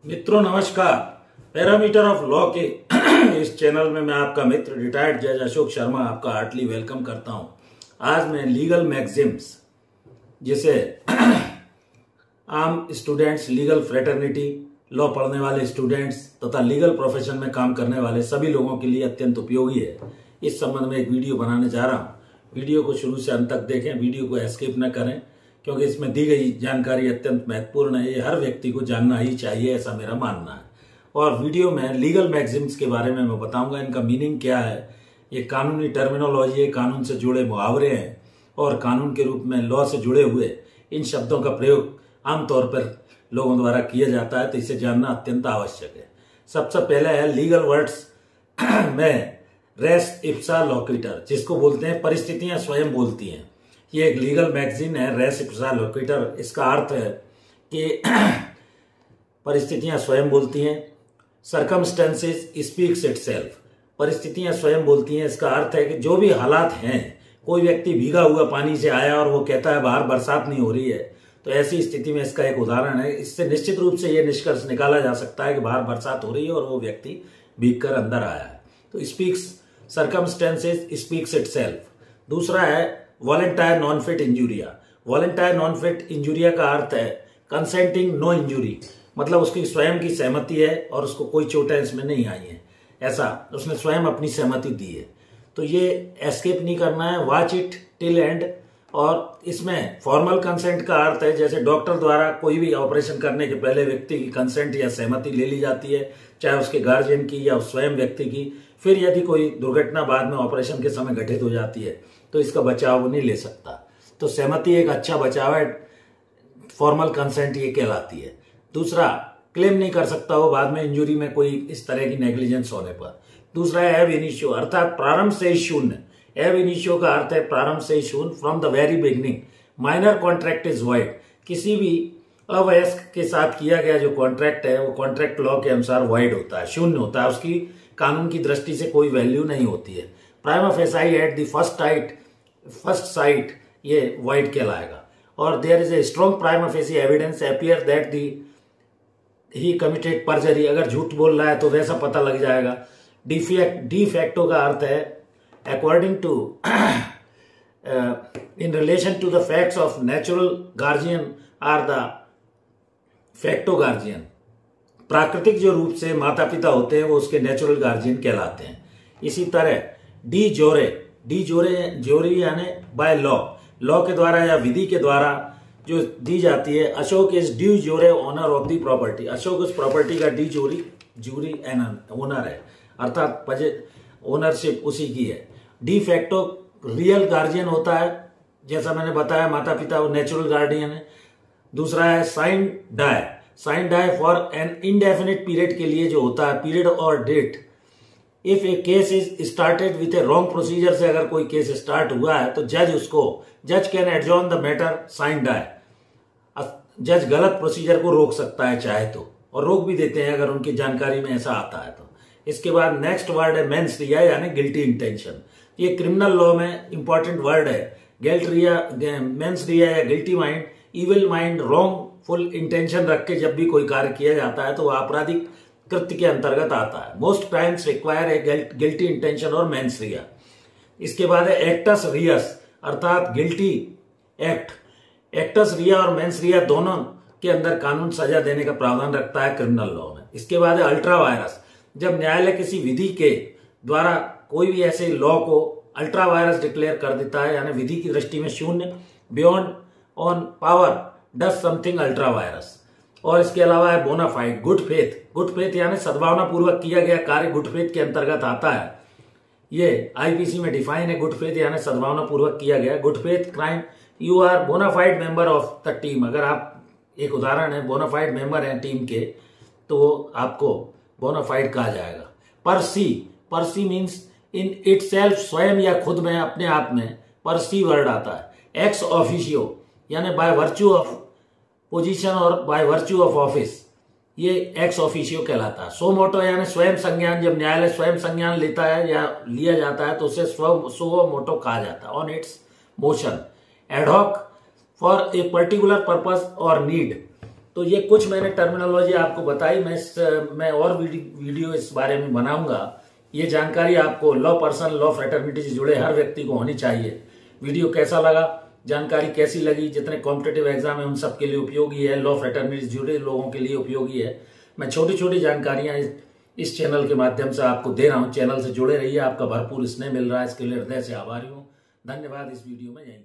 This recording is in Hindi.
मित्रों नमस्कार। पैरामीटर ऑफ लॉ के इस चैनल में मैं आपका मित्र रिटायर्ड जज अशोक शर्मा आपका हार्टली वेलकम करता हूं। आज मैं लीगल मैगजिम्स जिसे आम स्टूडेंट्स, लीगल फ्रेटर्निटी, लॉ पढ़ने वाले स्टूडेंट्स तथा लीगल प्रोफेशन में काम करने वाले सभी लोगों के लिए अत्यंत उपयोगी है, इस संबंध में एक वीडियो बनाने जा रहा हूं। वीडियो को शुरू से अंत तक देखें, वीडियो को एस्केप न करें, क्योंकि इसमें दी गई जानकारी अत्यंत महत्वपूर्ण है। ये हर व्यक्ति को जानना ही चाहिए, ऐसा मेरा मानना है। और वीडियो में लीगल मैगजिम्स के बारे में मैं बताऊंगा, इनका मीनिंग क्या है, ये कानूनी टर्मिनोलॉजी है, कानून से जुड़े मुहावरे हैं और कानून के रूप में लॉ से जुड़े हुए इन शब्दों का प्रयोग आमतौर पर लोगों द्वारा किया जाता है, तो इसे जानना अत्यंत आवश्यक है। सबसे पहले है लीगल वर्ड्स में रेस इप्सा लोक्विटर, जिसको बोलते हैं परिस्थितियां स्वयं बोलती हैं। ये एक लीगल मैगजीन है, रेस इप्सा लोक्विटर। इसका अर्थ है कि परिस्थितियां स्वयं बोलती हैं। सर्कमस्टेंसेस स्पीक्स इटसेल्फ, परिस्थितियां स्वयं बोलती हैं। इसका अर्थ है कि जो भी हालात हैं, कोई व्यक्ति भीगा हुआ पानी से आया और वो कहता है बाहर बरसात नहीं हो रही है, तो ऐसी स्थिति में इसका एक उदाहरण है। इससे निश्चित रूप से यह निष्कर्ष निकाला जा सकता है कि बाहर बरसात हो रही है और वो व्यक्ति भीगकर अंदर आया है। तो स्पीक्स, सर्कमस्टेंसेस स्पीक्स इटसेल्फ। दूसरा है वॉलेंटायर नॉन फिट इंजुरिया। वॉलेंटायर नॉन फिट इंजुरिया का अर्थ है कंसेंटिंग नो इंजुरी, मतलब उसकी स्वयं की सहमति है और उसको कोई चोटें इसमें नहीं आई है, ऐसा उसने स्वयं अपनी सहमति दी है। तो ये एस्केप नहीं करना है, वॉच इट टिल एंड। और इसमें फॉर्मल कंसेंट का अर्थ है जैसे डॉक्टर द्वारा कोई भी ऑपरेशन करने के पहले व्यक्ति की कंसेंट या सहमति ले ली जाती है, चाहे उसके गार्जियन की या स्वयं व्यक्ति की। फिर यदि कोई दुर्घटना बाद में ऑपरेशन के समय घटित हो जाती है तो इसका बचाव वो नहीं ले सकता। तो सहमति एक अच्छा बचाव है, फॉर्मल कंसेंट ये कहलाती है। दूसरा, क्लेम नहीं कर सकता वो बाद में इंजुरी में कोई इस तरह की नेग्लिजेंस होने पर। दूसरा है एब इनिशियो, अर्थात प्रारंभ से ही शून्य। एब इनिशियो का अर्थ है प्रारंभ से ही शून्य, from the very beginning. Minor contract is void, किसी भी अवयस्क के साथ किया गया जो कॉन्ट्रैक्ट है वो कॉन्ट्रैक्ट लॉ के अनुसार वॉइड होता है, शून्य होता है, उसकी कानून की दृष्टि से कोई वैल्यू नहीं होती है। Prima facie at the first sight ये वॉइड कहलाएगा। और there is a strong prima facie evidence appear that the he committed perjury, अगर झूठ बोल रहा है तो वैसा पता लग जाएगा। डी फैक्टो का अर्थ है according to in relation to the facts of natural guardian are the facto guardian. प्राकृतिक जो रूप से माता पिता होते हैं वो उसके नेचुरल गार्जियन कहलाते हैं। इसी तरह डी जोरे यानी बाय लॉ के द्वारा या विधि के द्वारा जो दी जाती है। अशोक इज ड्यू जोरे owner of the property, Ashok उस प्रॉपर्टी का डी जूरी ओनर है, अर्थात ओनरशिप उसी की है। डी फैक्टो रियल गार्जियन होता है, जैसा मैंने बताया माता पिता वो नेचुरल गार्डियन है। दूसरा है sine die for an indefinite period के लिए जो होता है, पीरियड और date. If a case is started with a wrong procedure, से अगर कोई केस स्टार्ट हुआ है तो जज can adjourn the matter sine die. जज गलत प्रोसीजर को रोक सकता है चाहे तो, और रोक भी देते हैं अगर उनकी जानकारी में ऐसा आता है तो। इसके बाद नेक्स्ट वर्ड है मेंस रिया यानी गिल्टी इंटेंशन। ये क्रिमिनल लॉ में इंपॉर्टेंट वर्ड है। मेंस रिया या guilty mind, evil mind, wrongful intention रख के जब भी कोई कार्य किया जाता है तो वह आपराधिक कृत्य के अंतर्गत आता है। Most crimes require a guilty intention और मेंस रिया। इसके बाद है एक्टस रियस, अर्थात गिल्टी एक्ट। एक्टस रिया और मेंस रिया दोनों के अंदर कानून सजा देने का प्रावधान रखता है क्रिमिनल लॉ में। इसके बाद है अल्ट्रा वायरस, जब न्यायालय किसी विधि के द्वारा कोई भी ऐसे लॉ को अल्ट्रा वायरस डिक्लेयर कर देता है, यानी विधि की दृष्टि में शून्य, beyond on power does something ultra vires. और इसके अलावा है बोनाफाइड, गुड फेथ यानी सद्भावना पूर्वक किया गया कार्य गुड फेथ के अंतर्गत आता है। ये आईपीसी में डिफाइन है, गुड फेथ यानी सद्भावना पूर्वक किया गया। Good faith crime, you are bonafide member of the team, अगर आप एक उदाहरण है बोनाफाइड मेंबर हैं टीम के तो आपको बोनाफाइड कहा जाएगा। परसी मीन्स इन इटसेल्फ, स्वयं या खुद में, अपने आप में। परसी वर्ड आता है। एक्स ऑफिशियो यानी बाय वर्च्यू ऑफ पोजीशन और बाय वर्च्यू ऑफ ऑफिस, ये एक्स ऑफिशियो कहलाता है। सो मोटो यानी स्वयं संज्ञान, जब न्यायालय स्वयं संज्ञान लेता है या लिया जाता है तो उसे सो मोटो कहा जाता है। On it's motion. Ad hoc for a particular purpose और नीड, तो ये कुछ मैंने टर्मिनोलॉजी आपको बताई। मैं और वीडियो इस बारे में बनाऊंगा। ये जानकारी आपको लॉ पर्सन, लॉ फ्रेटर्निटी से जुड़े हर व्यक्ति को होनी चाहिए। वीडियो कैसा लगा, जानकारी कैसी लगी, जितने कॉम्पिटेटिव एग्जाम है उन सबके लिए उपयोगी है, लॉ फ्रेटर्निटी से जुड़े लोगों के लिए उपयोगी है। मैं छोटी छोटी जानकारियां इस चैनल के माध्यम से आपको दे रहा हूं। चैनल से जुड़े रहिए, आपका भरपूर स्नेह मिल रहा है, इसके लिए हृदय से आभारी हूं। धन्यवाद। इस वीडियो में यहीं